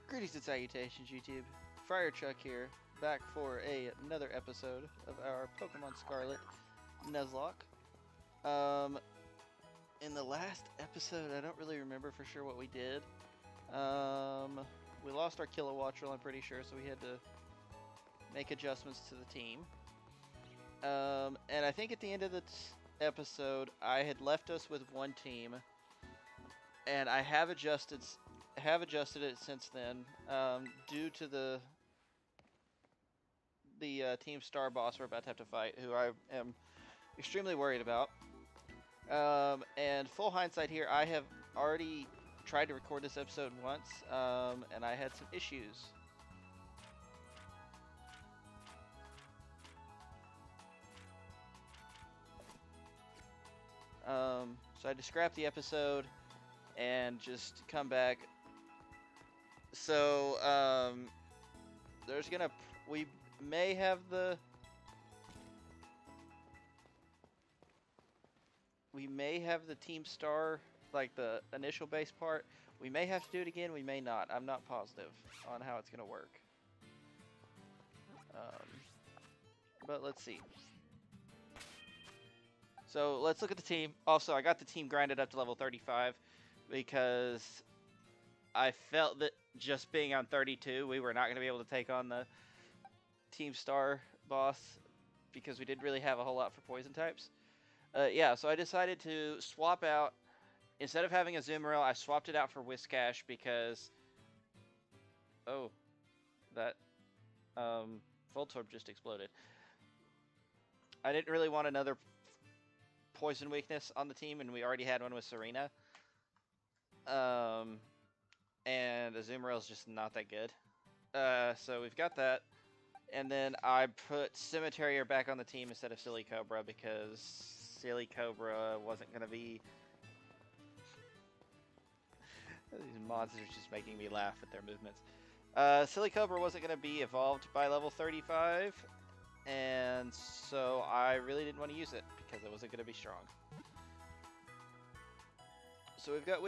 Greetings and salutations, YouTube. Friar Chuck here, back for another episode of our Pokemon Scarlet Nuzlocke. In the last episode, I don't really remember for sure what we did. We lost our Kilowatt Drill, I'm pretty sure, so we had to make adjustments to the team. And I think at the end of the episode, I had left us with one team, and I have adjusted it since then, due to the Team Star boss we're about to have to fight, who I am extremely worried about. And full hindsight here, I have already tried to record this episode once, and I had some issues. So I had to scrap the episode and just come back. So, we may have the Team Star, like the initial base part. We may have to do it again, we may not. I'm not positive on how it's gonna work. But let's see. So let's look at the team. Also, I got the team grinded up to level 35 because I felt that just being on 32, we were not going to be able to take on the Team Star boss because we didn't really have a whole lot for poison types. Yeah, so I decided to swap out. Instead of having a Azumarill, I swapped it out for Whiscash because... Oh, that Voltorb just exploded. I didn't really want another poison weakness on the team, and we already had one with Serena. And Azumarill's just not that good. So we've got that. And then I put Cemeterior back on the team instead of Silly Cobra because Silly Cobra wasn't going to be... These monsters just making me laugh at their movements. Silly Cobra wasn't going to be evolved by level 35, and so I really didn't want to use it because it wasn't going to be strong. So we've got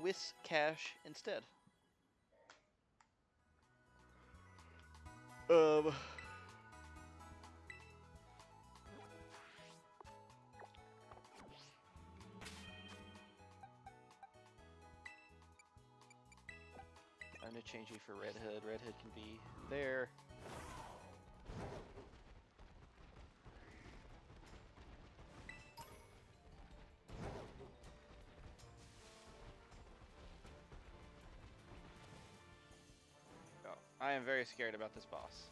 Whiscash instead. I'm going to change you for Red Hood. Red Hood can be there. Oh, I am very scared about this boss.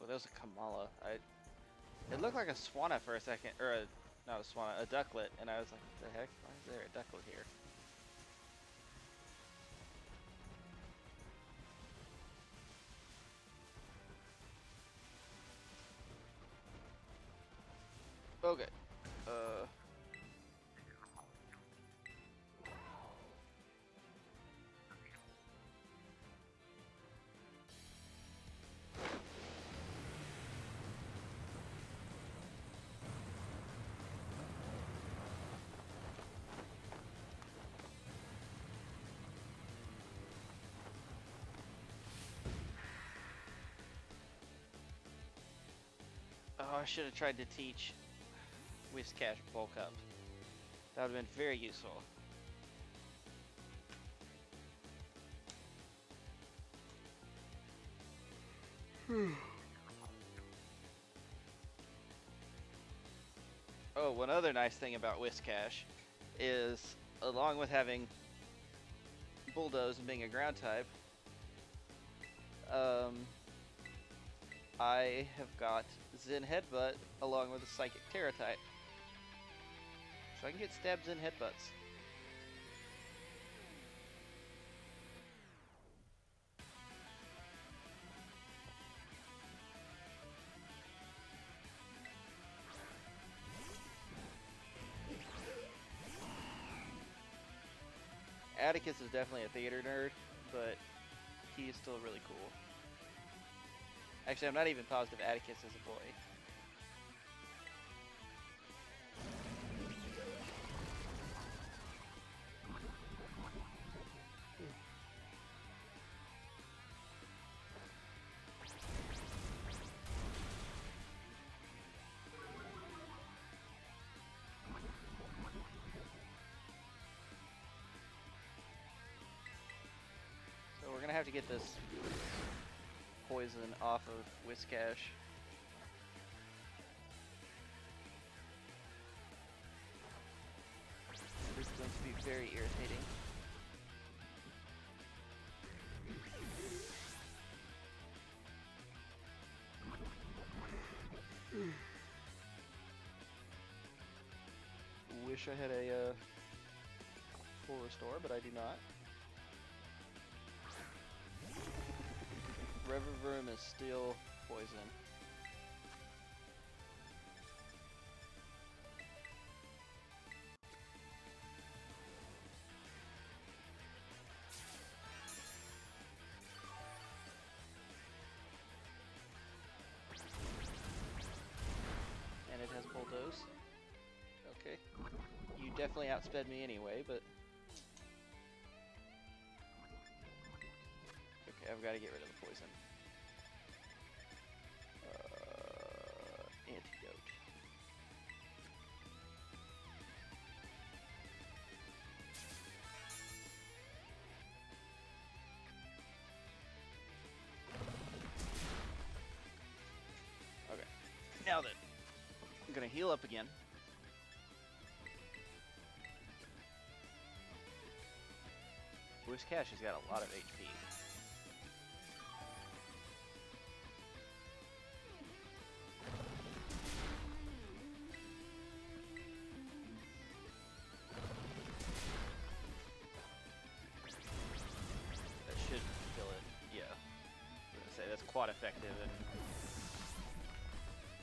Oh, that was a Kamala. It looked like a Swanna for a second, or not a Swanna, a Ducklet, and I was like, what the heck? Why is there a Ducklet here? Okay. Oh, I should have tried to teach Whiscash Bulk Up. That would have been very useful. Oh, one other nice thing about Whiscash is, along with having Bulldoze and being a ground type, I have got Zen Headbutt along with a Psychic Terra type. So I can get stabbed Zen Headbutts. Atticus is definitely a theater nerd, but he is still really cool. Actually, I'm not even positive Atticus is a boy. have to get this poison off of Whiscash. This is going to be very irritating. Wish I had a full restore, but I do not. Reververm is still poison. And it has Bulldoze. Okay. You definitely outsped me anyway, but... Okay, I've got to get rid of the poison. Antidote. Okay. Now then, I'm going to heal up again. Whiscash has got a lot of HP. That should kill it. Yeah. I was gonna say that's quite effective, and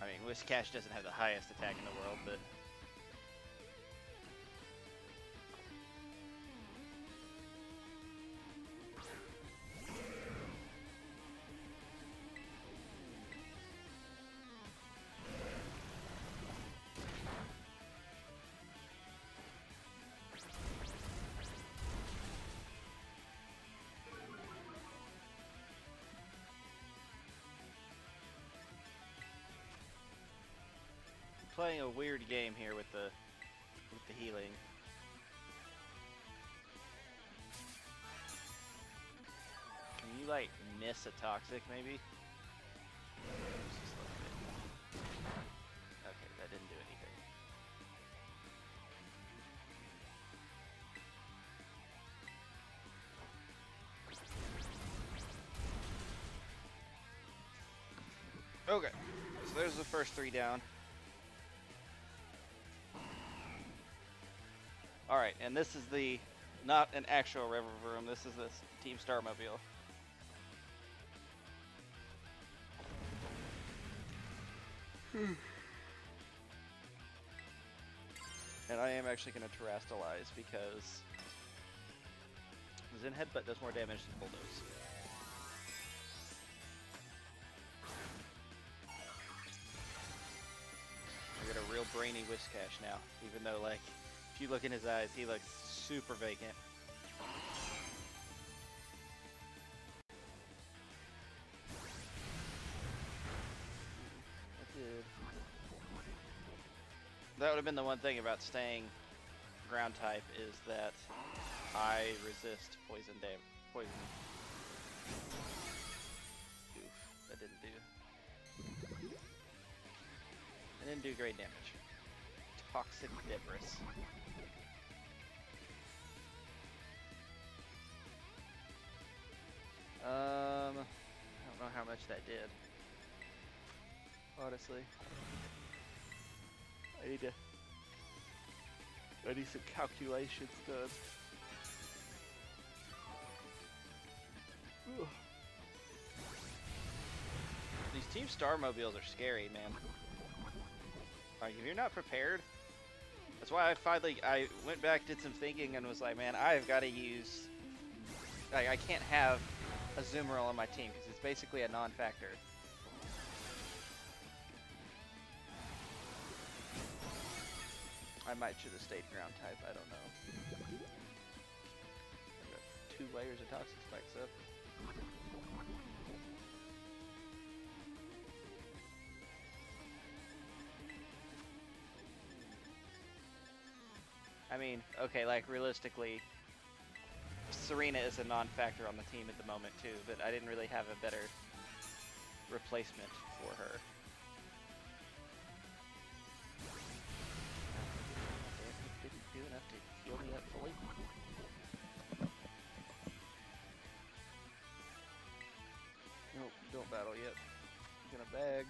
I mean Whiscash doesn't have the highest attack in the world, but playing a weird game here with the healing. Can you like miss a toxic maybe? Okay, that didn't do anything. Okay, so there's the first 3 down. Alright, and this is the, not an actual Reververm, this is this Team Starmobile. And I am actually going to Terrastalize because Zen Headbutt does more damage than Bulldoze. We got a real brainy Whiscash now, even though like, if you look in his eyes, he looks super vacant. That did. That would have been the one thing about staying ground type, is that I resist poison damage. Poison. Oof, that didn't do. It didn't do great damage. Toxic Debris. I don't know how much that did. Honestly. I need some calculations done. Ugh. These Team Starmobiles are scary, man. Like, if you're not prepared, that's why I went back, did some thinking, and was like, man, I've got to use, like, I can't have a Zoomerl on my team, because it's basically a non-factor. I might should have stayed ground type, I don't know. I got 2 layers of Toxic Spikes up. I mean, okay, like realistically, Serena is a non-factor on the team at the moment too, but I didn't really have a better replacement for her. It didn't do enough to heal me up fully. Nope, don't battle yet. I'm gonna bag.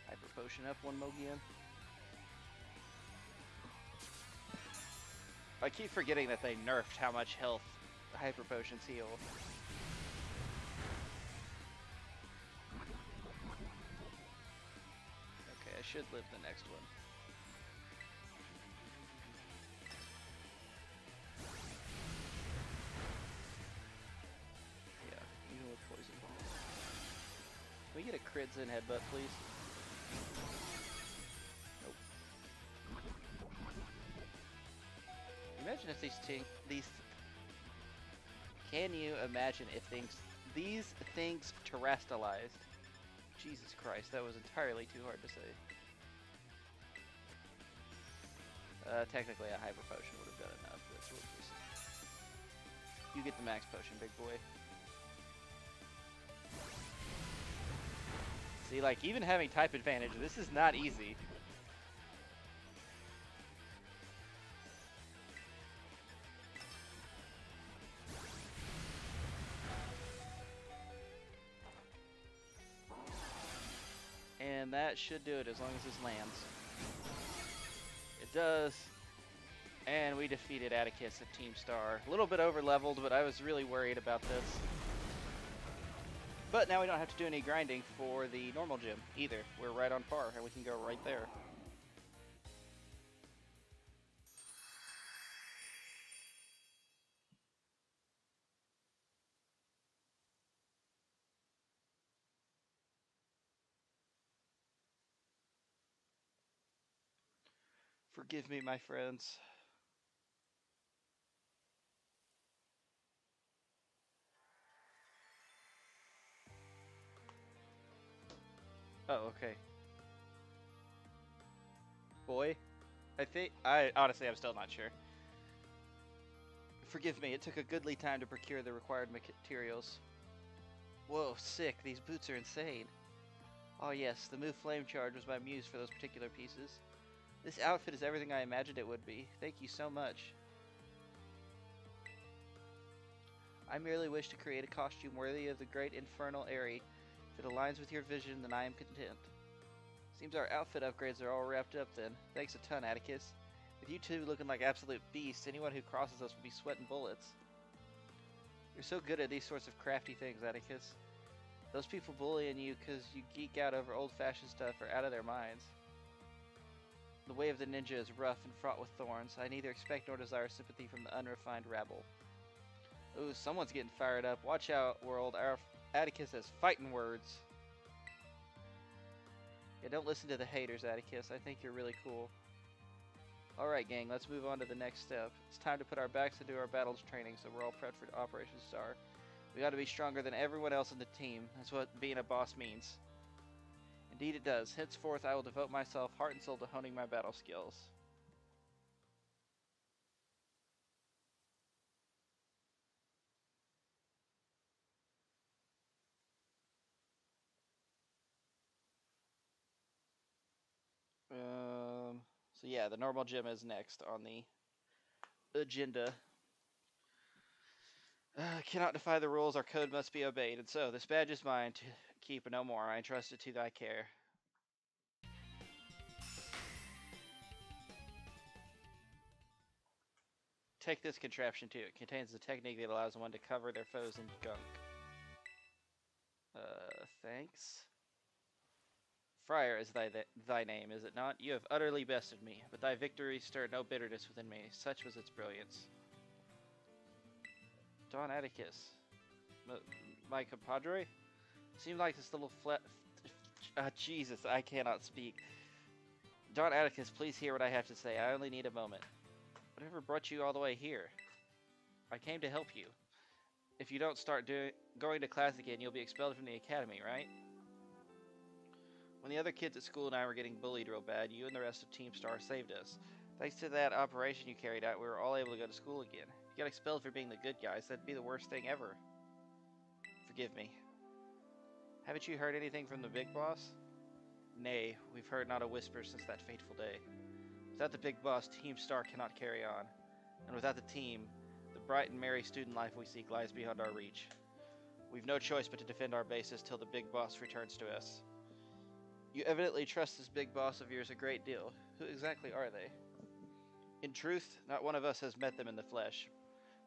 Hyper Potion up one Mogian. I keep forgetting that they nerfed how much health Hyper Potions heal. Okay, I should live the next one. Yeah, even with poison. Can we get a crits in headbutt, please? Nope. Imagine if these. Can you imagine if these things terrestrialized? Jesus Christ, that was entirely too hard to say. Technically, a Hyper Potion would have done enough, but we'll just... You get the max potion, big boy. See, like, even having type advantage, this is not easy. And that should do it as long as this lands. It does. And we defeated Atticus at Team Star. A little bit over leveled, but I was really worried about this. But now we don't have to do any grinding for the normal gym either. We're right on par, and we can go right there. Forgive me, my friends. Oh, okay. Boy? Honestly, I'm still not sure. Forgive me, it took a goodly time to procure the required materials. Whoa, sick, these boots are insane. Oh yes, the move Flame Charge was my muse for those particular pieces. This outfit is everything I imagined it would be. Thank you so much. I merely wish to create a costume worthy of the great infernal Aerie. If it aligns with your vision, then I am content. Seems our outfit upgrades are all wrapped up then. Thanks a ton, Atticus. With you two looking like absolute beasts, anyone who crosses us will be sweating bullets. You're so good at these sorts of crafty things, Atticus. Those people bullying you because you geek out over old-fashioned stuff are out of their minds. The way of the ninja is rough and fraught with thorns. I neither expect nor desire sympathy from the unrefined rabble. Ooh, someone's getting fired up. Watch out, world. Our Atticus has fighting words. Yeah, don't listen to the haters, Atticus. I think you're really cool. Alright, gang, let's move on to the next step. It's time to put our backs into our battles training so we're all prepped for Operation Star. We gotta be stronger than everyone else in the team. That's what being a boss means. Indeed it does. Henceforth, I will devote myself heart and soul to honing my battle skills. So yeah, the normal gym is next on the agenda. Cannot defy the rules, our code must be obeyed, and so this badge is mine to keep no more. I entrust it to thy care. Take this contraption too. It contains a technique that allows one to cover their foes in gunk. Thanks. Friar is thy name, is it not? You have utterly bested me, but thy victory stirred no bitterness within me. Such was its brilliance. Don Atticus. My compadre? Seemed like this little Jesus, I cannot speak. Don Atticus, please hear what I have to say. I only need a moment. Whatever brought you all the way here? I came to help you. If you don't start going to class again, you'll be expelled from the academy, right? When the other kids at school and I were getting bullied real bad, you and the rest of Team Star saved us. Thanks to that operation you carried out, we were all able to go to school again. If you got expelled for being the good guys, that'd be the worst thing ever. Forgive me. Haven't you heard anything from the big boss? Nay, we've heard not a whisper since that fateful day. Without the big boss, Team Star cannot carry on. And without the team, the bright and merry student life we seek lies beyond our reach. We've no choice but to defend our bases till the big boss returns to us. You evidently trust this big boss of yours a great deal. Who exactly are they? In truth, not one of us has met them in the flesh.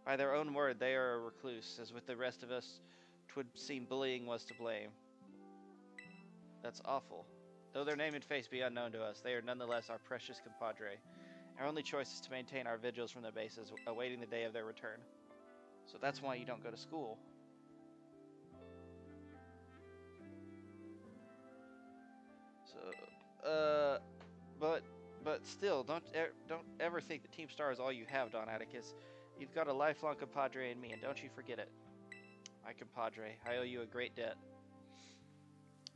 By their own word, they are a recluse, as with the rest of us, 'twould seem bullying was to blame. That's awful. Though their name and face be unknown to us, they are nonetheless our precious compadre. Our only choice is to maintain our vigils from the bases, awaiting the day of their return. So that's why you don't go to school. So, but still, don't ever think that Team Star is all you have, Don Atticus. You've got a lifelong compadre in me, and don't you forget it. My compadre, I owe you a great debt.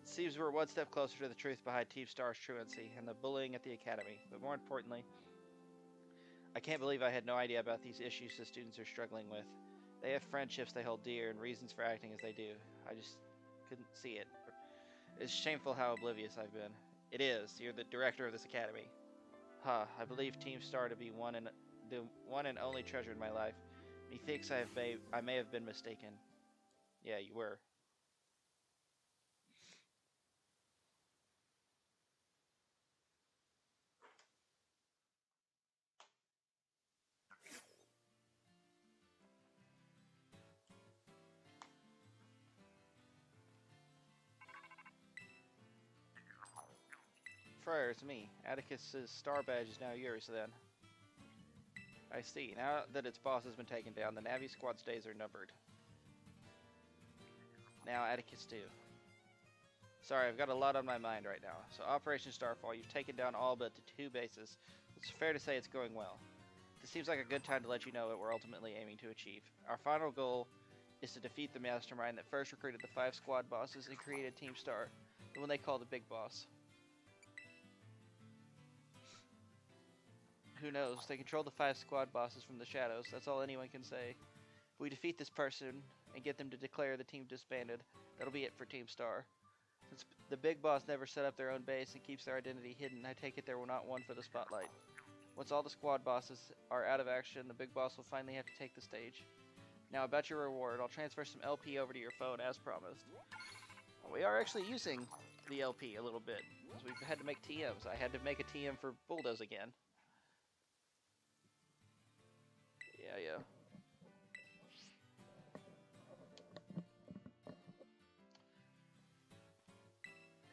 It seems we're one step closer to the truth behind Team Star's truancy and the bullying at the academy. But more importantly, I can't believe I had no idea about these issues the students are struggling with. They have friendships they hold dear and reasons for acting as they do. I just couldn't see it. It's shameful how oblivious I've been. It is. You're the director of this academy. I believe Team Star to be the one and only treasure in my life. Methinks I may have been mistaken. Yeah, you were. Friar, it's me. Atticus's star badge is now yours, then. I see. Now that its boss has been taken down, the Navi Squad's days are numbered. Now, Atticus too. Sorry, I've got a lot on my mind right now. So, Operation Starfall, you've taken down all but the 2 bases. It's fair to say it's going well. This seems like a good time to let you know what we're ultimately aiming to achieve. Our final goal is to defeat the mastermind that first recruited the 5 squad bosses and created Team Star, the one they call the Big Boss. Who knows? They control the 5 squad bosses from the shadows. That's all anyone can say. If we defeat this person and get them to declare the team disbanded, that'll be it for Team Star. Since the big boss never set up their own base and keeps their identity hidden, I take it there will not one for the spotlight. Once all the squad bosses are out of action, the big boss will finally have to take the stage. Now about your reward, I'll transfer some LP over to your phone as promised. We are actually using the LP a little bit, because we've had to make TMs. I had to make a TM for Bulldoze again. Yeah.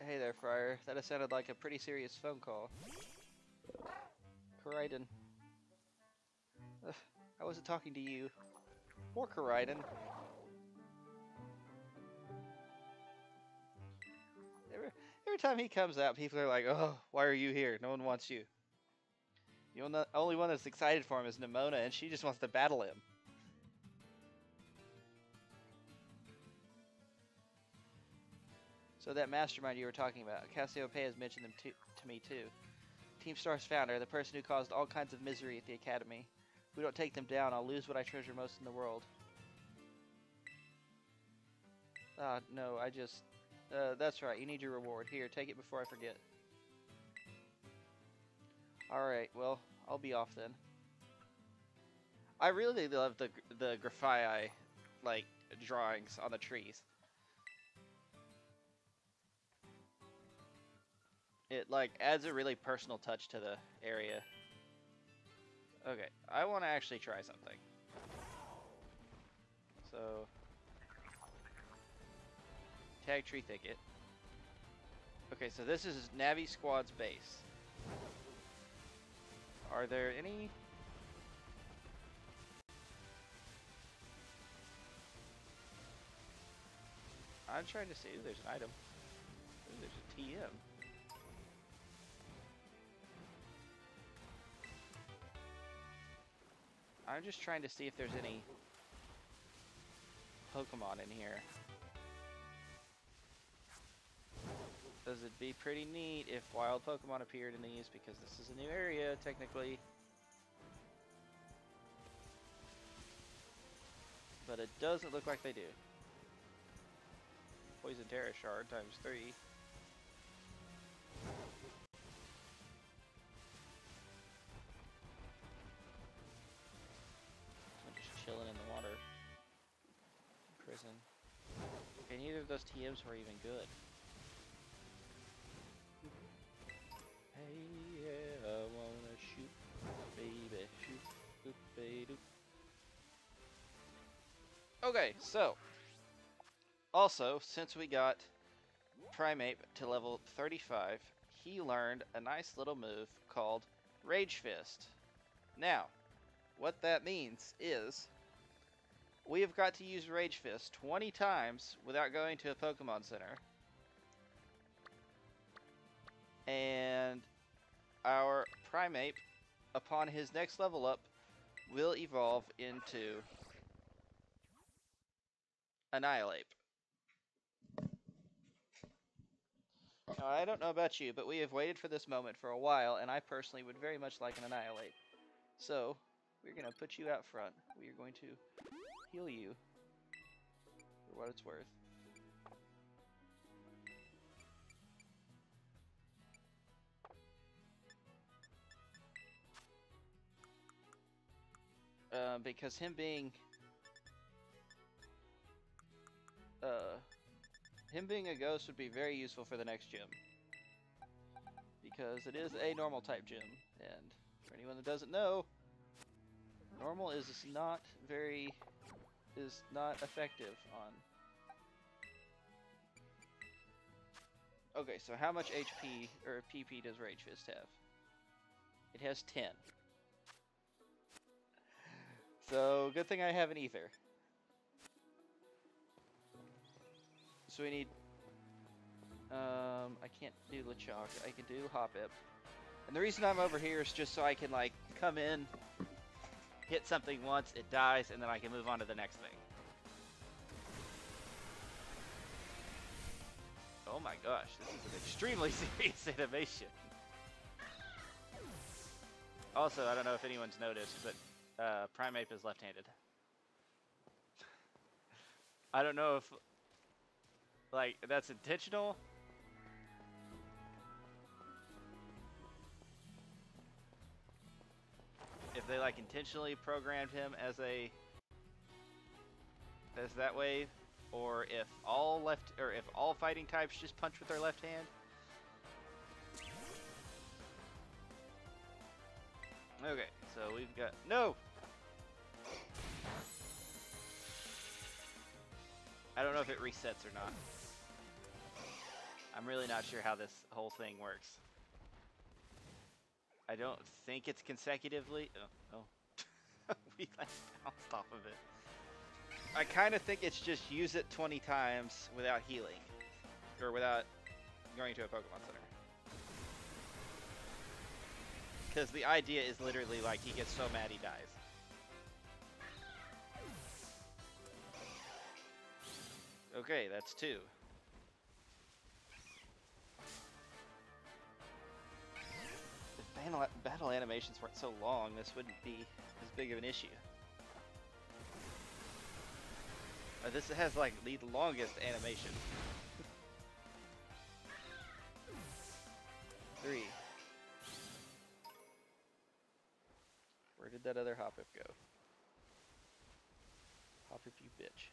Hey there, Friar. That has sounded like a pretty serious phone call. Koraiden. I wasn't talking to you. Or Koraiden. Every time he comes out, people are like, oh, why are you here? No one wants you. The only one that's excited for him is Nimona, and she just wants to battle him. So that mastermind you were talking about, Cassiopeia has mentioned them to me too. Team Star's founder, the person who caused all kinds of misery at the academy. If we don't take them down, I'll lose what I treasure most in the world. No, that's right, you need your reward. Here, take it before I forget. Alright, well, I'll be off then. I really love the graphite, like, drawings on the trees. It, like, adds a really personal touch to the area. Okay, I want to actually try something. So... Tag Tree Thicket. Okay, so this is Navi Squad's base. Are there any... I'm trying to see. Ooh, there's an item. Ooh, there's a TM. I'm just trying to see if there's any Pokemon in here Because it'd be pretty neat if wild Pokemon appeared in these, because this is a new area, technically. But it doesn't look like they do. Poison Terra Shard ×3. I'm just chilling in the water. Prison. Okay, neither of those TMs were even good. Hey, yeah, I wanna shoot, baby, shoot, doop, baby, doop. Okay, so also, since we got Primeape to level 35, he learned a nice little move called Rage Fist. Now, what that means is we have got to use Rage Fist 20 times without going to a Pokemon Center. And our Primeape, upon his next level up, will evolve into Annihilate. Now, I don't know about you, but we have waited for this moment for a while, and I personally would very much like an Annihilate. So, we're going to put you out front. We are going to heal you for what it's worth. Because him being a ghost would be very useful for the next gym, because it is a normal type gym, and for anyone that doesn't know, normal is not effective on. Okay, so how much HP or PP does Rage Fist have? It has 10. So, good thing I have an ether. So we need, I can't do Lechonk, I can do Hoppip. And the reason I'm over here is just so I can, like, come in, hit something once, it dies, and then I can move on to the next thing. Oh my gosh, this is an extremely serious animation. Also, I don't know if anyone's noticed, but Primeape is left-handed. I don't know if, like, that's intentional. If they, like, intentionally programmed him as that way, or if all fighting types just punch with their left hand. Okay, so we've got no. I don't know if it resets or not. I'm really not sure how this whole thing works. I don't think it's consecutively. Oh. We like bounced off of it. I kind of think it's just use it 20 times without healing. Or without going to a Pokemon Center. Because the idea is literally like he gets so mad he dies. Okay, that's 2. If battle animations weren't so long, this wouldn't be as big of an issue. This has like the longest animation. 3. Where did that other Hoppip go? Hoppip, you bitch.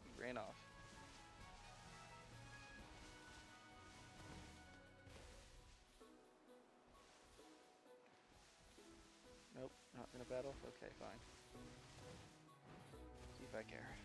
You ran off. Nope, not gonna battle? Okay, fine. See if I care.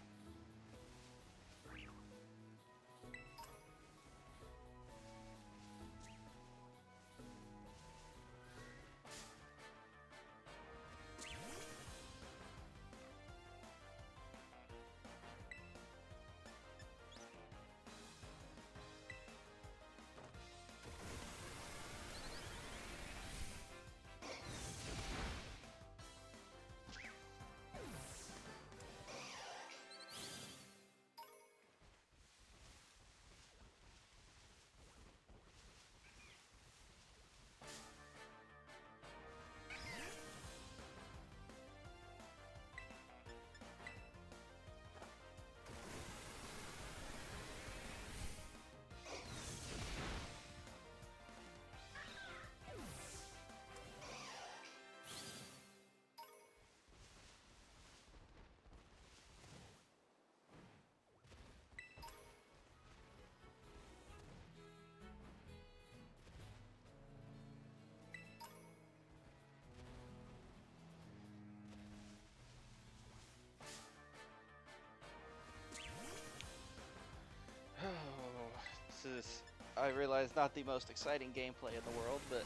I realize not the most exciting gameplay in the world, but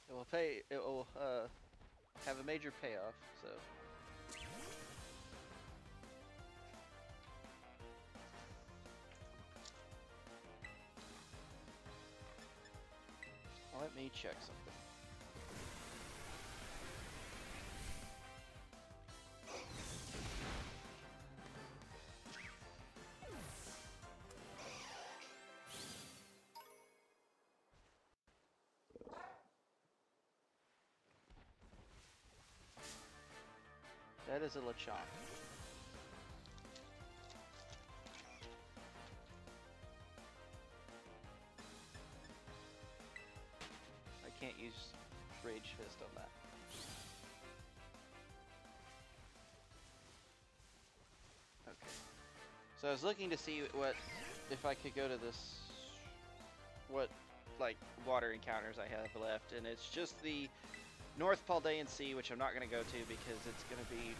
it will pay. It will have a major payoff. So. Let me check something. That is a Lechonk. I can't use Rage Fist on that. Okay. So I was looking to see if I could go to this, what, like, water encounters I have left, and it's just the North Paldean Sea, which I'm not going to go to because it's going to be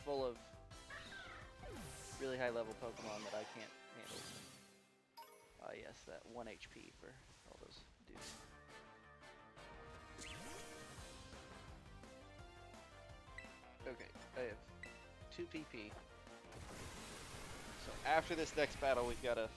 full of really high level Pokemon that I can't handle. Ah yes, that 1 HP for all those dudes. Okay, I have 2 PP. So after this next battle, we've got to...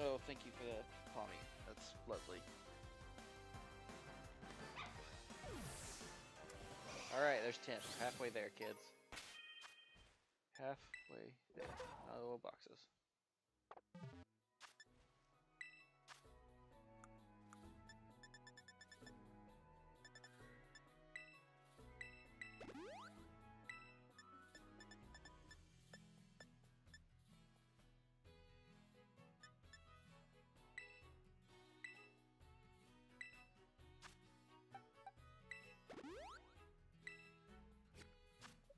Oh, thank you for that, Pommy. That's lovely. Alright, there's 10. We're halfway there, kids. Halfway there. Oh, boxes.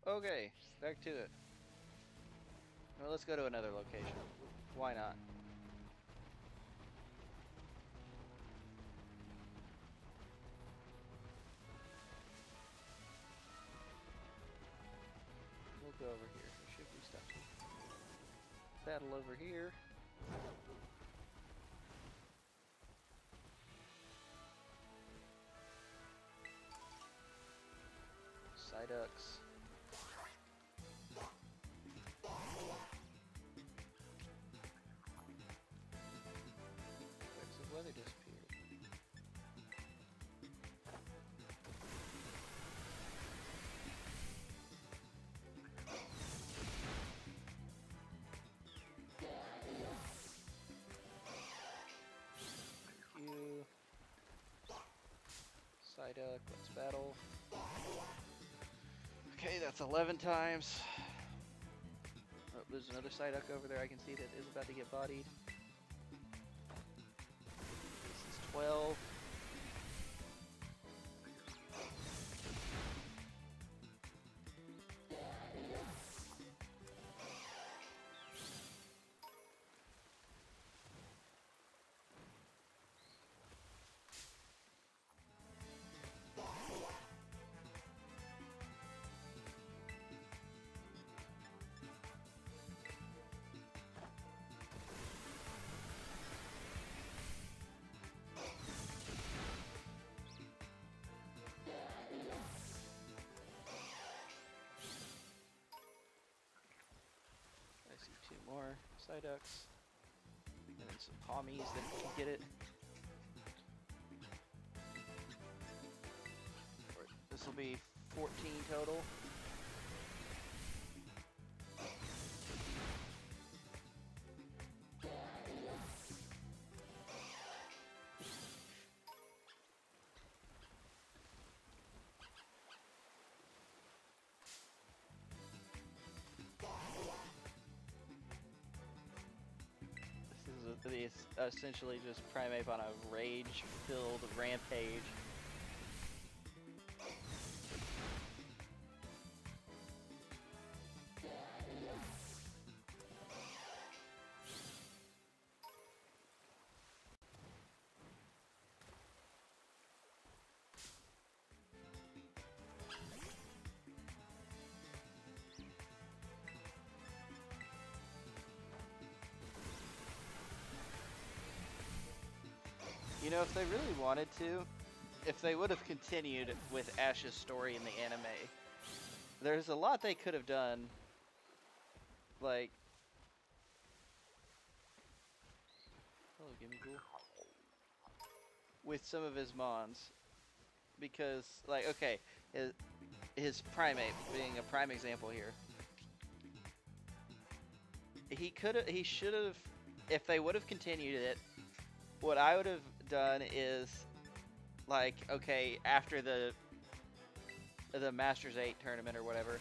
Okay, back to it. Well, let's go to another location. Why not? We'll go over here. There should be stuff. Battle over here. Psyducks. Effects of weather disappeared. Thank you. Psyduck, let's battle. Okay, that's 11 times. Oh, there's another Psyduck over there I can see that is about to get bodied. This is 12. I see 2 more Psyducks. And then some Pommies that can get it. This will be 14 total. He's essentially just Primeape on a rage-filled rampage. You know, if they really wanted to, if they would have continued with Ash's story in the anime, there's a lot they could have done. Like, oh, give me cool. With some of his mons, because, like, okay, his Primeape being a prime example here. He should have, if they would have continued it, what I would have done is, like, okay, after the Masters 8 tournament or whatever,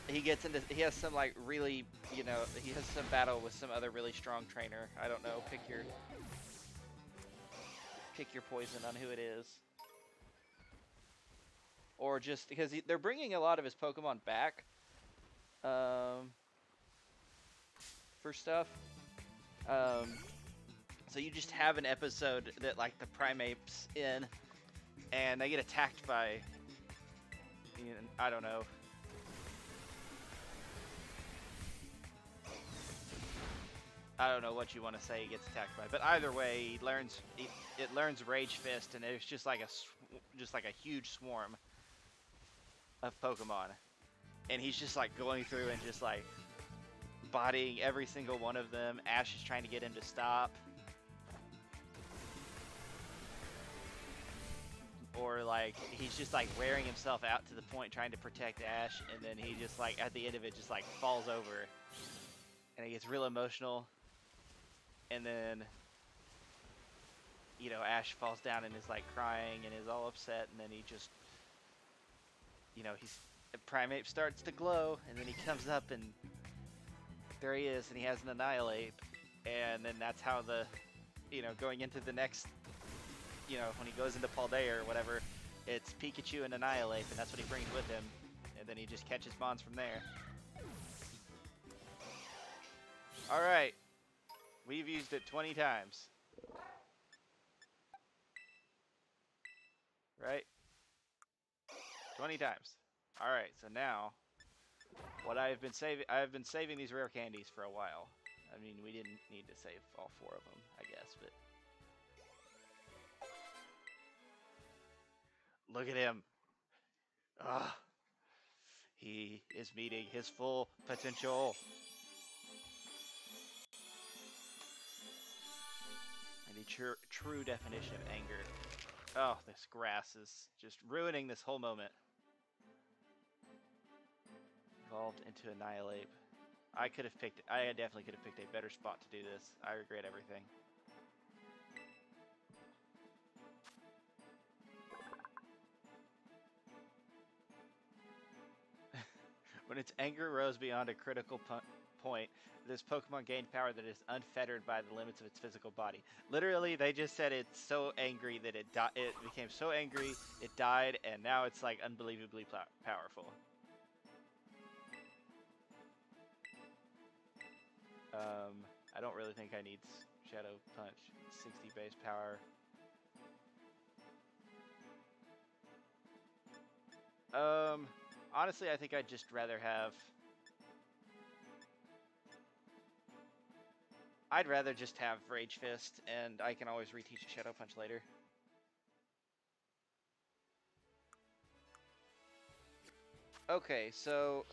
he has some, like, really, you know, he has some battle with some other really strong trainer. I don't know, pick your poison on who it is. Or just, because they're bringing a lot of his Pokemon back, for stuff. So you just have an episode that, like, the Primeape's in, and they get attacked by, you know, I don't know. I don't know what you want to say he gets attacked by, but either way, it learns Rage Fist, and it's just like a huge swarm of Pokemon, and he's just, like, going through and just, like, bodying every single one of them. Ash is trying to get him to stop. Or, like, he's just, like, wearing himself out to the point trying to protect Ash, and then he just, like, at the end of it, just, like, falls over. And he gets real emotional. And then, you know, Ash falls down and is, like, crying and is all upset, and then he just, you know, Primeape starts to glow, and then he comes up, and there he is, and he has an Annihilate. And then that's how you know, going into the next, you know, when he goes into Paldea or whatever, it's Pikachu and Annihilate, and that's what he brings with him. And then he just catches Mons from there. Alright. We've used it 20 times. Right? 20 times. Alright, so now, what I've been saving these rare candies for a while. I mean, we didn't need to save all 4 of them, I guess, but... Look at him. Ah, he is meeting his full potential. And the true definition of anger. Oh, this grass is just ruining this whole moment. Evolved into Annihilate. I definitely could have picked a better spot to do this. I regret everything. When its anger rose beyond a critical point, this Pokemon gained power that is unfettered by the limits of its physical body. Literally, they just said it's so angry that it became so angry, it died, and now it's, like, unbelievably powerful. I don't really think I need Shadow Punch. 60 base power. Honestly, I think I'd just rather have... I'd rather just have Rage Fist, and I can always reteach Shadow Punch later. Okay, so...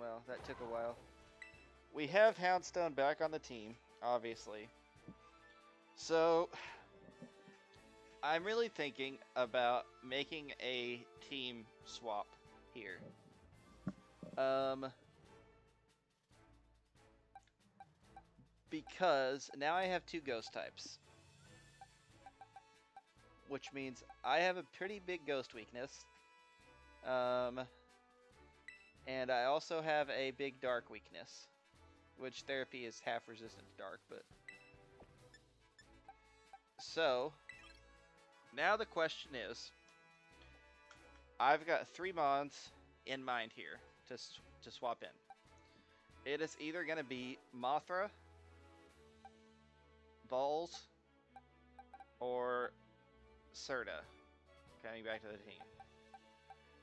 Well, that took a while. We have Houndstone back on the team, obviously. So... I'm really thinking about making a team swap here. Because now I have 2 ghost types. Which means I have a pretty big ghost weakness. And I also have a big dark weakness. which therapy is half resistant to dark, but... So, now the question is, I've got 3 mons in mind here to swap in. It is either going to be Mothra, Balls, or Serta coming back to the team.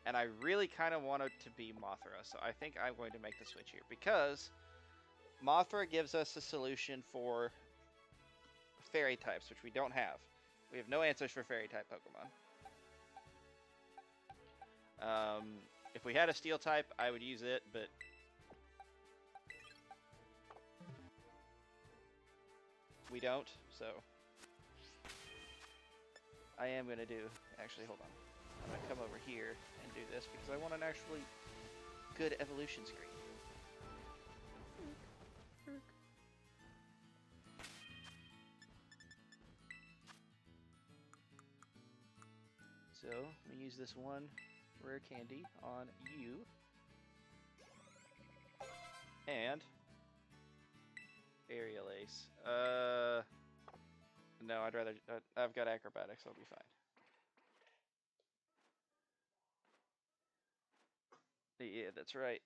And I really kind of want it to be Mothra, so I think I'm going to make the switch here. Because Mothra gives us a solution for fairy types, which we don't have. We have no answers for fairy type Pokemon. If we had a steel type, I would use it, but we don't, so I am going to do, actually, hold on. I'm going to come over here and do this because I want an actually good evolution screen. So, I'm going to use this one rare candy on you. And Aerial Ace. No, I'd rather... I've got Acrobatics, I'll be fine. Yeah, that's right.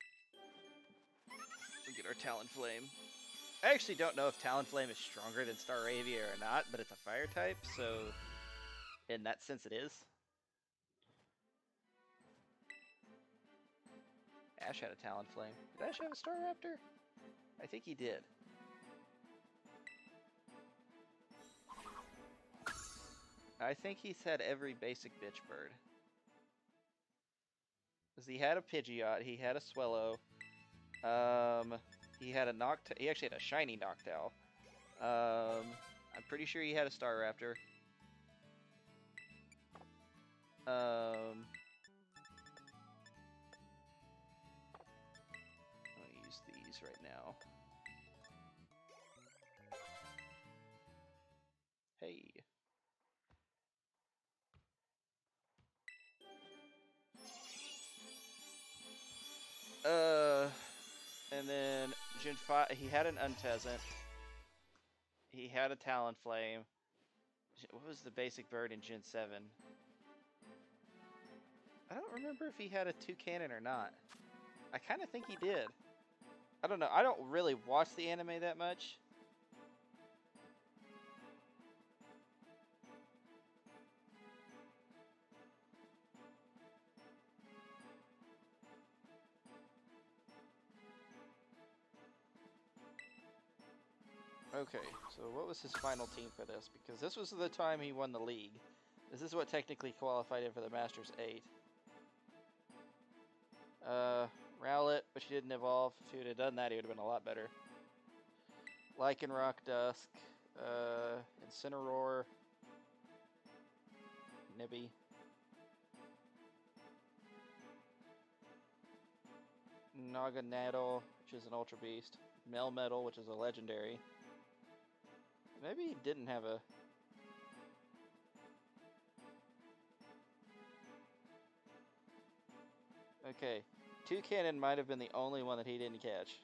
We'll get our Talonflame. I actually don't know if Talonflame is stronger than Staravia or not, but it's a fire type, so in that sense it is. Ash had a Talonflame. Did Ash have a Staraptor? I think he did. I think he's had every basic bitch bird. Because he had a Pidgeot, he had a Swellow, he had a he actually had a shiny Noctowl. I'm pretty sure he had a Staraptor. I'll use these right now. Hey. And then Gen 5, he had an Untezant. He had a Talonflame. What was the basic bird in Gen 7? I don't remember if he had a Toucannon or not. I kind of think he did. I don't know. I don't really watch the anime that much. Okay, so what was his final team for this? Because this was the time he won the league. This is what technically qualified him for the Masters 8. Rowlet, but she didn't evolve. If he would have done that, he would have been a lot better. Lycanroc, Dusk, Incineroar, Nibby. Naganadel, which is an Ultra Beast. Melmetal, which is a legendary. Maybe he didn't have a... Okay, Toucannon might have been the only one that he didn't catch.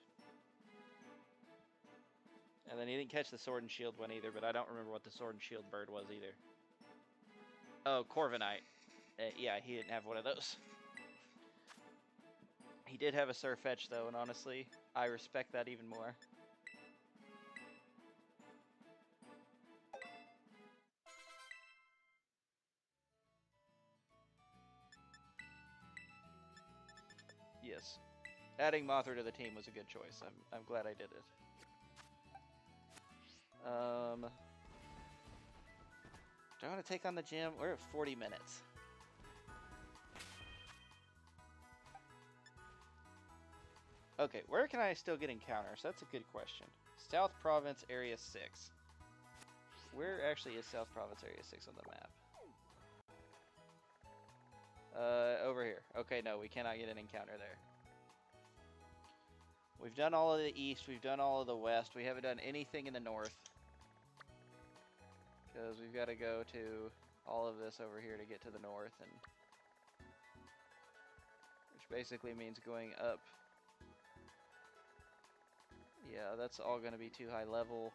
And then he didn't catch the Sword and Shield one either, but I don't remember what the Sword and Shield bird was either. Oh, Corviknight. Yeah, he didn't have one of those. He did have a Sirfetch'd though, and honestly, I respect that even more. Yes. Adding Mothra to the team was a good choice. I'm glad I did it. Do I want to take on the gym? We're at 40 minutes. Okay, where can I still get encounters? That's a good question. South Province Area 6. Where actually is South Province Area 6 on the map? Over here. Okay, no, we cannot get an encounter there. We've done all of the east, we've done all of the west, we haven't done anything in the north. Because we've got to go to all of this over here to get to the north, and which basically means going up Yeah, that's all going to be too high level.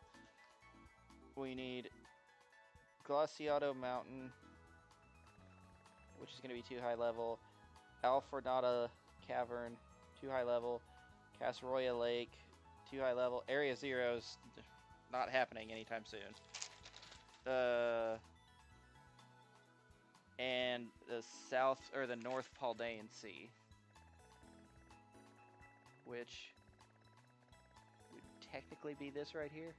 We need Glaciato Mountain, which is going to be too high level. Alfornata Cavern, too high level. Casseroya Lake, too high level. Area Zero's not happening anytime soon. And the south or the North Paldean Sea, which would technically be this right here.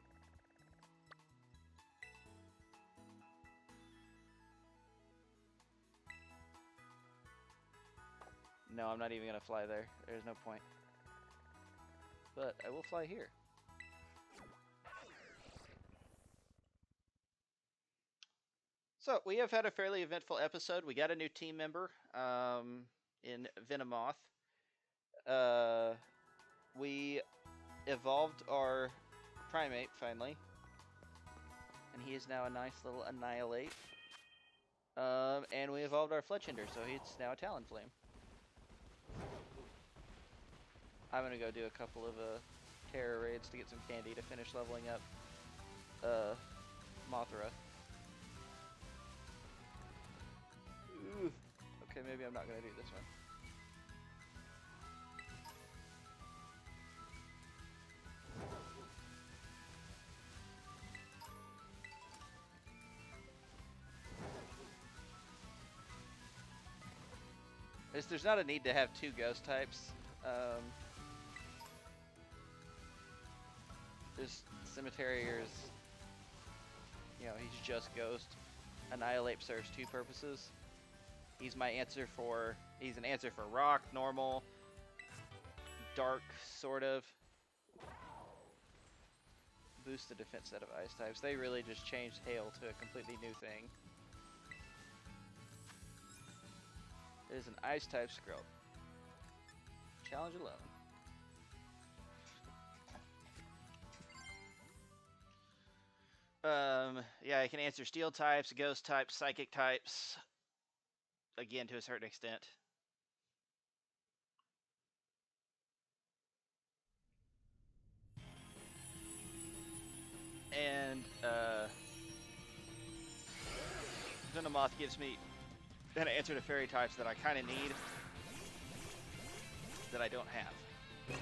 No, I'm not even gonna fly there. There's no point. But I will fly here. So we have had a fairly eventful episode. We got a new team member in Venomoth. We evolved our primate finally, and he is now a nice little Annihilate. And we evolved our Fletchender, so he's now a Talonflame. I'm gonna go do a couple of Terror raids to get some candy to finish leveling up Mothra. Ooh. Okay, maybe I'm not gonna do this one. There's not a need to have two ghost types. This Cemeterier is, you know, he's just ghost. Annihilate serves two purposes. He's my answer for, he's an answer for rock, normal, dark, sort of. Boost the defense set of ice types. They really just changed hail to a completely new thing. It is an ice type Scarlet. Challenge alone. Yeah, I can answer steel types, ghost types, psychic types. Again, to a certain extent. And, Venomoth gives me an answer to fairy types that I kind of need, that I don't have. It's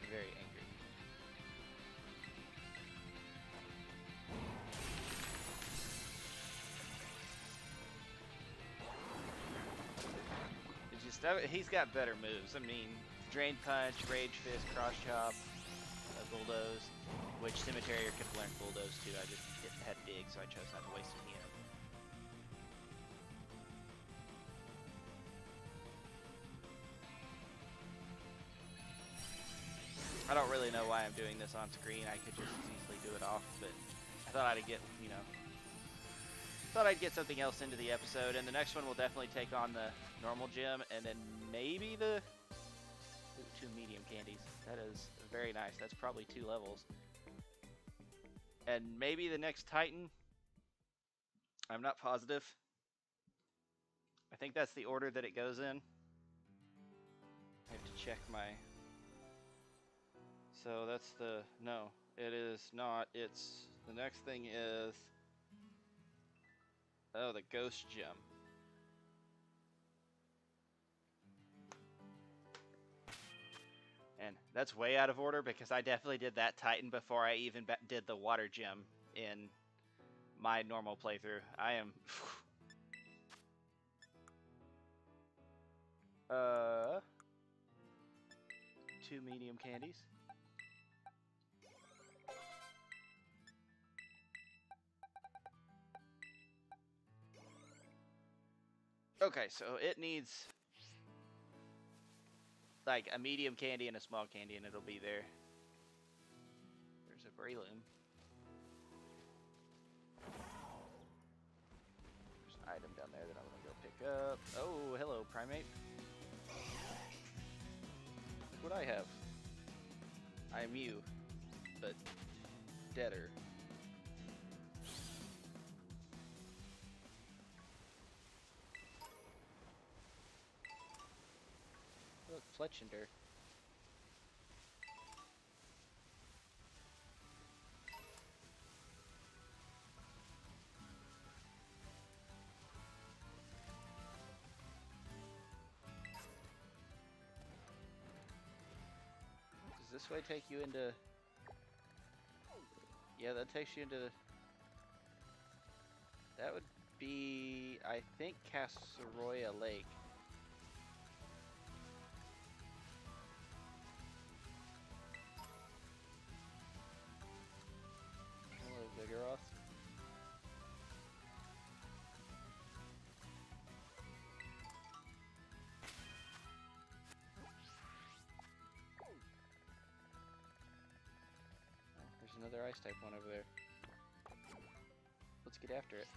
very angry. It's just, he's got better moves. I mean, Drain Punch, Rage Fist, Cross Chop, Bulldoze, which Cemeterier could have learned Bulldoze too. I just had Dig, so I chose not to waste any of them. I don't really know why I'm doing this on screen. I could just easily do it off, but I thought I'd get, you know, thought I'd get something else into the episode. And the next one will definitely take on the normal gym, and then maybe the two medium candies. That is very nice. That's probably 2 levels. And maybe the next Titan. I'm not positive. I think that's the order that it goes in. I have to check my... So that's the... No, it is not. It's... The next thing is... Oh, the Ghost Gem. And that's way out of order because I definitely did that Titan before I even did the Water Gem in my normal playthrough. I am... 2 medium candies. Okay, so it needs like a medium candy and a small candy, and it'll be there. There's a Breloom. There's an item down there that I'm gonna go pick up. Oh, hello, Primate. Look what I have. I am you, but deader. Fletchender. Does this way take you into... Yeah, that takes you into... That would be, I think, Casseroya Lake. Hello, Vigoroth. There's another ice type one over there. Let's get after it.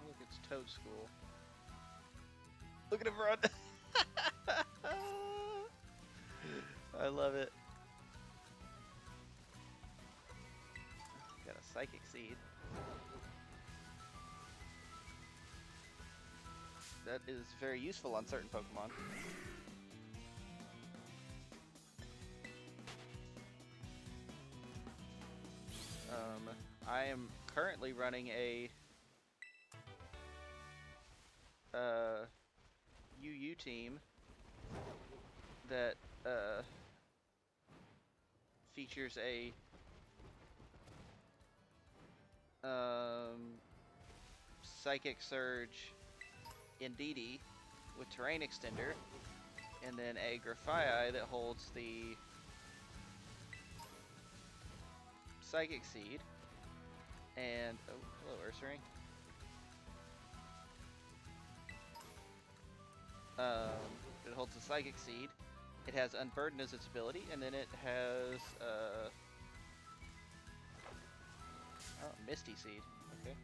Look, it's Toad School. Look at him run! I love it. Got a Psychic Seed. That is very useful on certain Pokemon. I am currently running a UU team that features a Psychic Surge Indeedee with Terrain Extender, and then a Grafaiai that holds the Psychic Seed, and oh, hello, Ursaring. It holds the Psychic Seed. It has Unburden as its ability, and then it has oh, Misty Seed. Okay.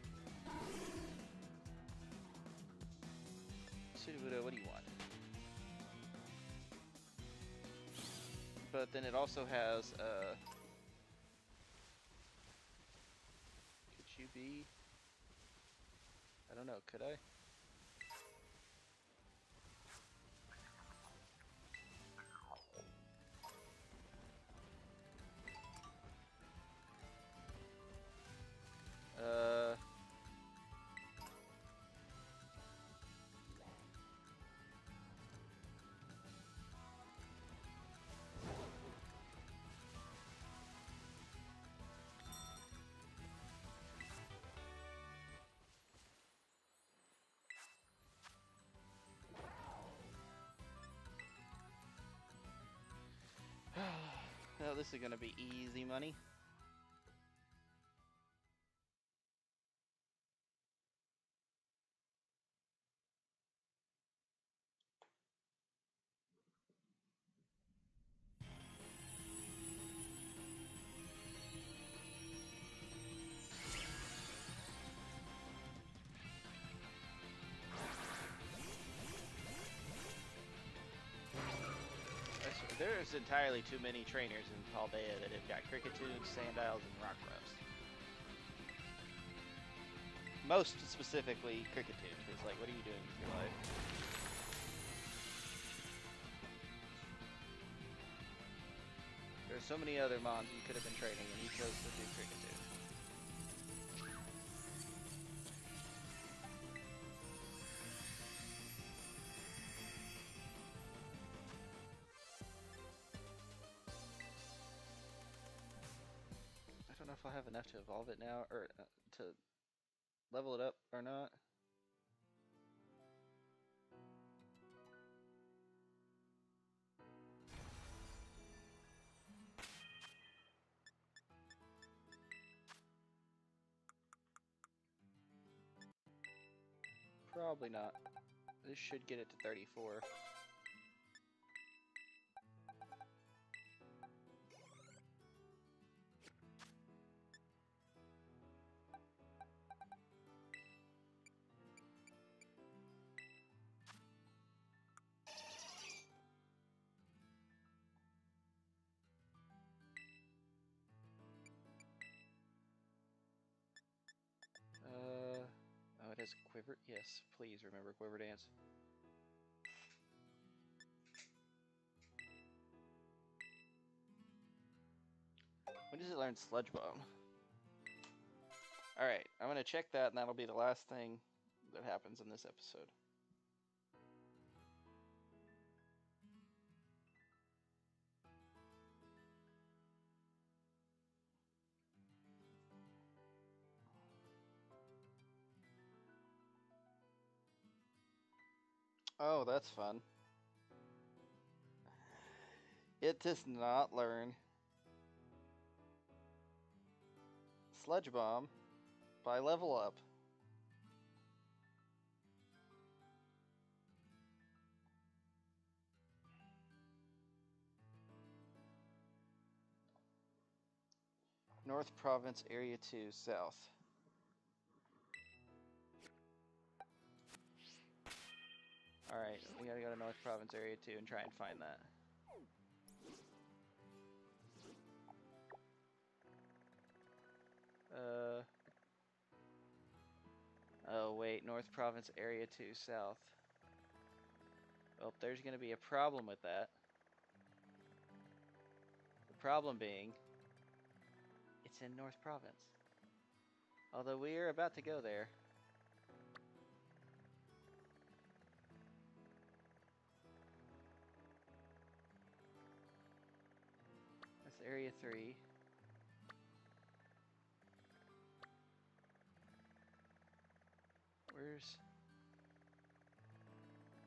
Sudowoodo, what do you want? But then it also has could you be? I don't know. Could I? Well, this is gonna be easy money. There's entirely too many trainers in Paldea that have got Cricketoots, Sandiles, and Rockruffs. Most specifically Cricketoots. It's like, what are you doing with your life? There's so many other mons you could have been training, and you chose to do Cricketoots. I don't know if I'll have enough to evolve it now, or to level it up or not. Probably not. This should get it to 34. Oh, it has quiver. Yes, please remember quiver dance. When does it learn sludge bomb? Alright, I'm gonna check that, and that'll be the last thing that happens in this episode. Oh, that's fun. It does not learn Sludge Bomb by level up. North Province, Area 2, South. Alright, we gotta go to North Province, Area 2 and try and find that. Oh wait, North Province, Area 2, South. Well, there's gonna be a problem with that. The problem being, it's in North Province. Although we are about to go there. That's Area 3. Where's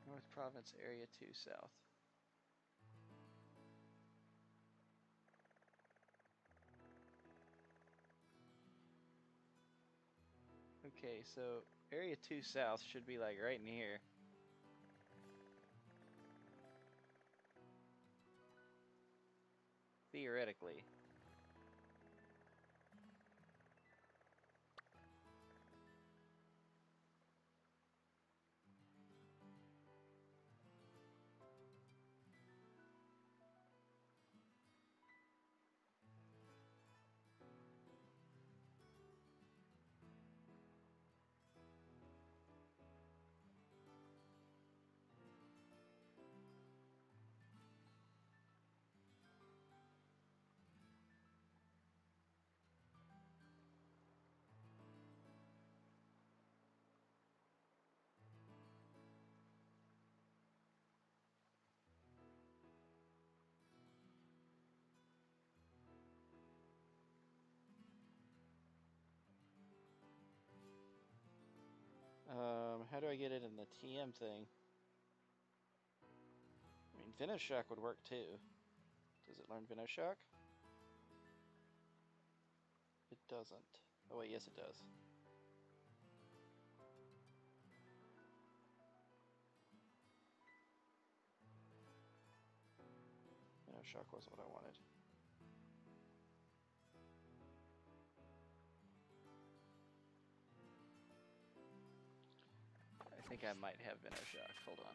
North Province, Area 2, South? Okay, so Area 2 South should be like right in here. Theoretically. How do I get it in the TM thing? I mean, Venoshock would work too. Does it learn Venoshock? It doesn't. Oh wait, yes it does. Venoshock wasn't what I wanted. I think I might have Venoshock. Hold on.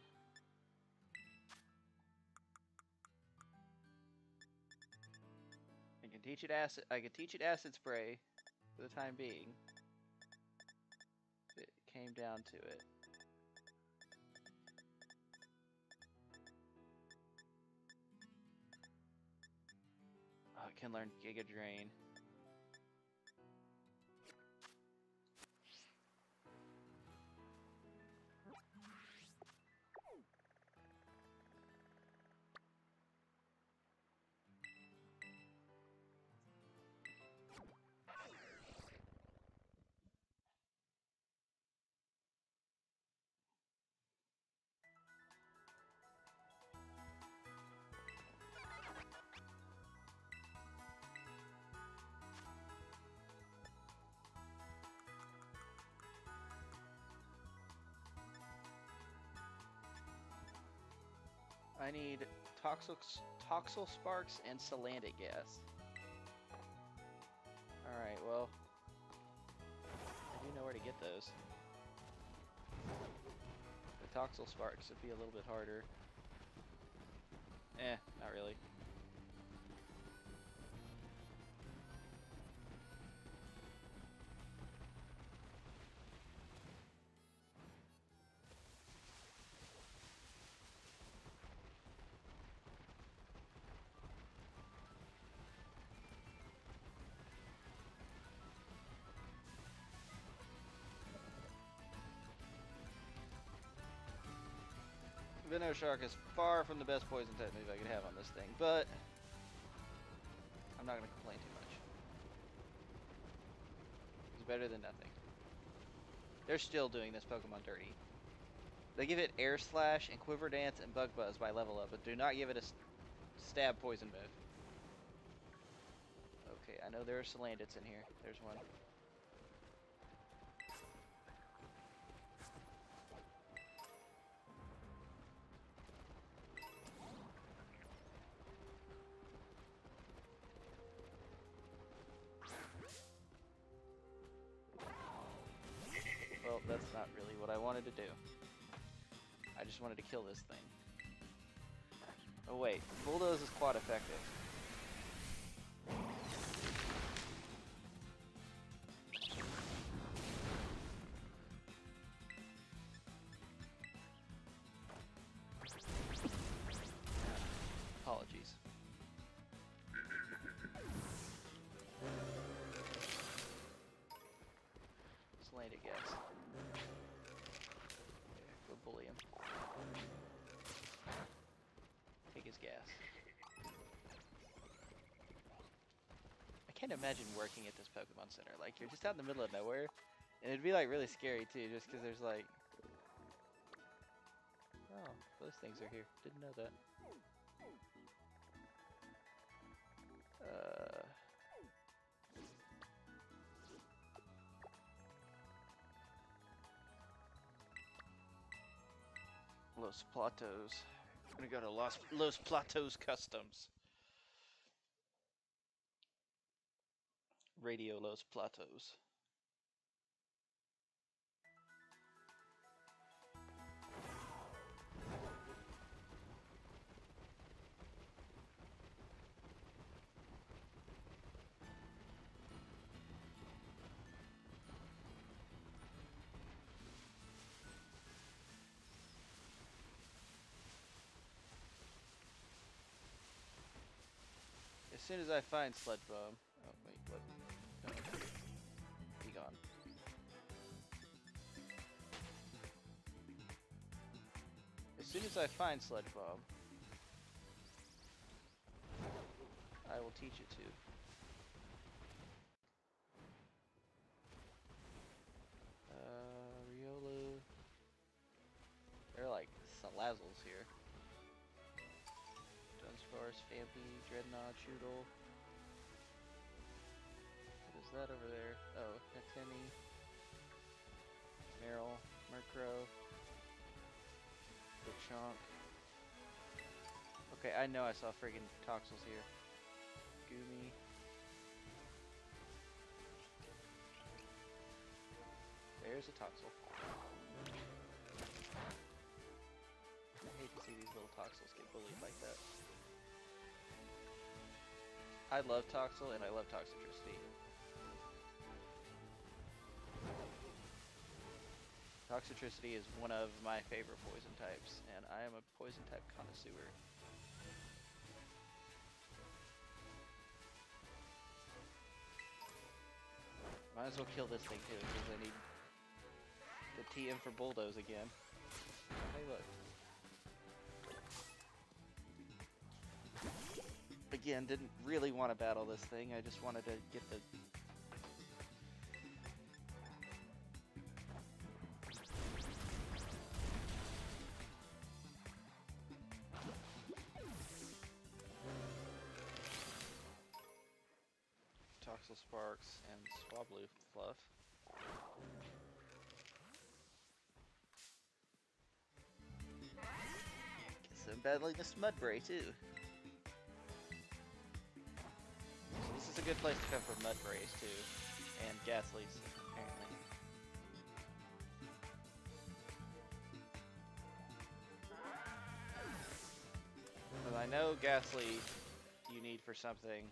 I can teach it acid. I can teach it acid spray for the time being. If it came down to it. Oh, it can learn Giga Drain. I need Toxel Sparks and Salandit Gas. Alright, well, I do know where to get those. The Toxel Sparks would be a little bit harder. Not really. Venoshock is far from the best poison type move I could have on this thing, but I'm not going to complain too much. It's better than nothing. They're still doing this Pokemon dirty. They give it Air Slash and Quiver Dance and Bug Buzz by level up, but do not give it a stab poison move. Okay, I know there are Salandits in here. There's one. Well, that's not really what I wanted to do. I just wanted to kill this thing. Oh wait, Bulldoze is quad effective. Apologies. Salandit Gas. Go bully him. Take his gas. I can't imagine working at this Pokemon Center. Like, you're just out in the middle of nowhere, and it'd be like really scary too, just because there's like, oh, those things are here. Didn't know that. Los Platos. I'm gonna go to Los Platos Customs. Radio Los Platos. As soon as I find Sludge Bomb. Oh, wait, what? No. Be gone. As soon as I find Sludge Bomb, I will teach it to. Riolu. They're like Salazzles here. Dunsparce, Fampy, Dreadnought, Choodle. What is that over there? Oh, Hatemi, Meryl, Murkrow, Chonk. Okay, I know I saw friggin' Toxels here. Goomy. There's a Toxel. I hate to see these little Toxels get bullied like that. I love Toxel and I love Toxicity. Toxicity is one of my favorite poison types, and I am a poison type connoisseur. Might as well kill this thing too, because I need the TM for Bulldoze again. Hey, look. Again, didn't really want to battle this thing, I just wanted to get the... Toxel Sparks and Swablu Fluff. Get some been battling this Mudbray too. So this is a good place to come for Mudbrays too, and Ghastlies apparently. Well, I know Ghastly you need for something.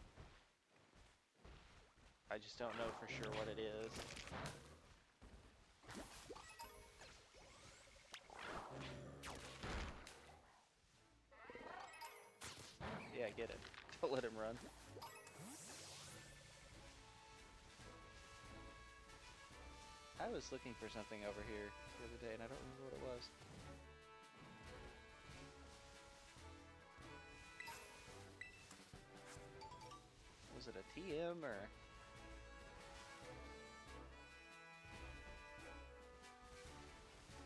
I just don't know for sure what it is. Yeah, get it. Don't let him run. I was looking for something over here the other day and I don't remember what it was. Was it a TM or?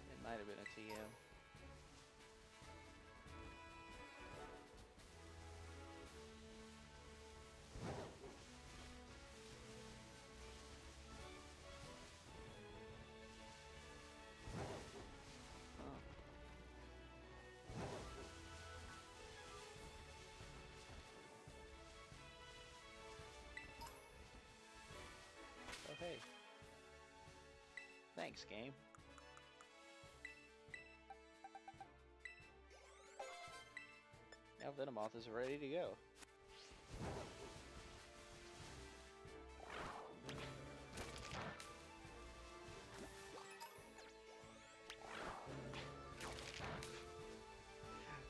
It might have been a TM. Oh, hey. Thanks, game. Now Venomoth is ready to go.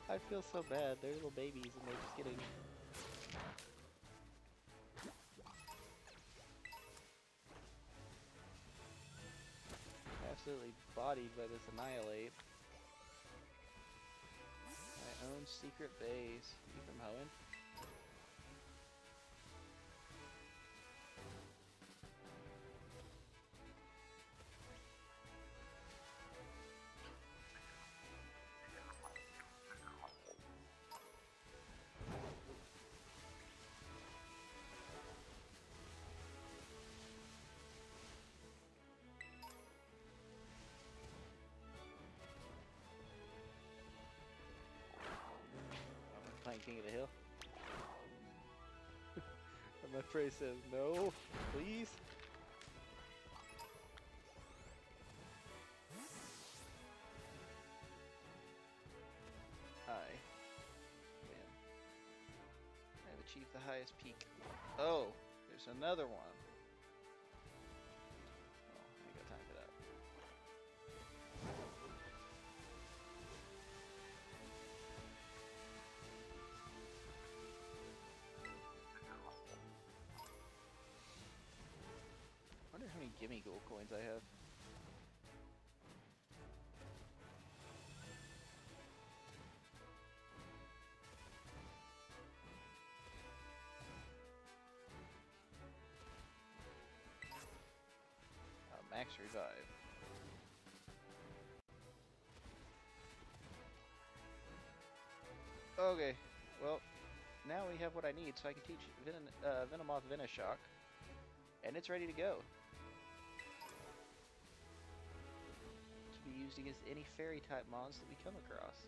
I feel so bad. They're little babies and they're just getting... absolutely bodied by this Annihilate. My own secret base. You from Hoenn? Playing King of the Hill. And my prey says, no, please. Man. I have achieved the highest peak. Oh, there's another one. Oh, I ain't got time for that. I wonder how many gimme gold coins I have. Max revive. Okay, well, now we have what I need so I can teach Venomoth Venoshock, and it's ready to go. To be used against any fairy type mons that we come across.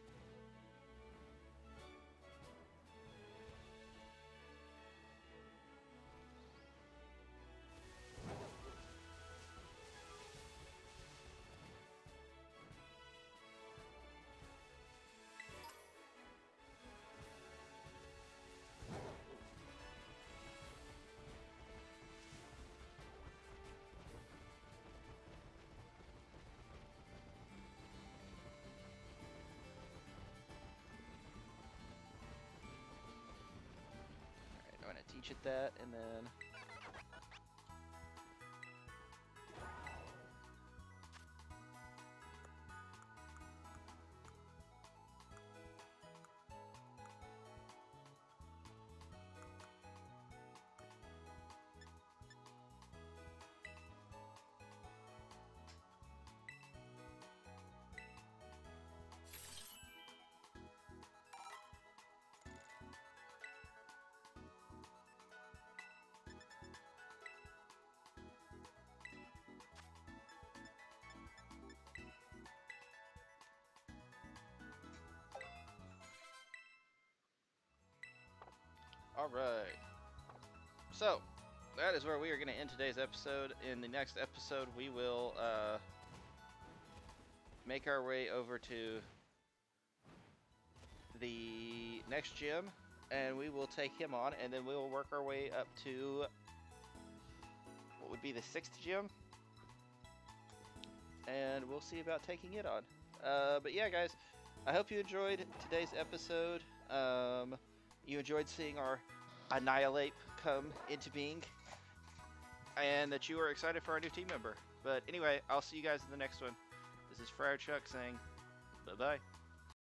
I'm gonna teach it that, and then All right. So, that is where we are going to end today's episode. In the next episode, we will make our way over to the next gym, and we will take him on, and then we will work our way up to what would be the 6th gym, and we'll see about taking it on. But yeah, guys, I hope you enjoyed today's episode. You enjoyed seeing our Annihilate come into being, and that you are excited for our new team member. But anyway, I'll see you guys in the next one. This is Friar Chuck saying bye-bye.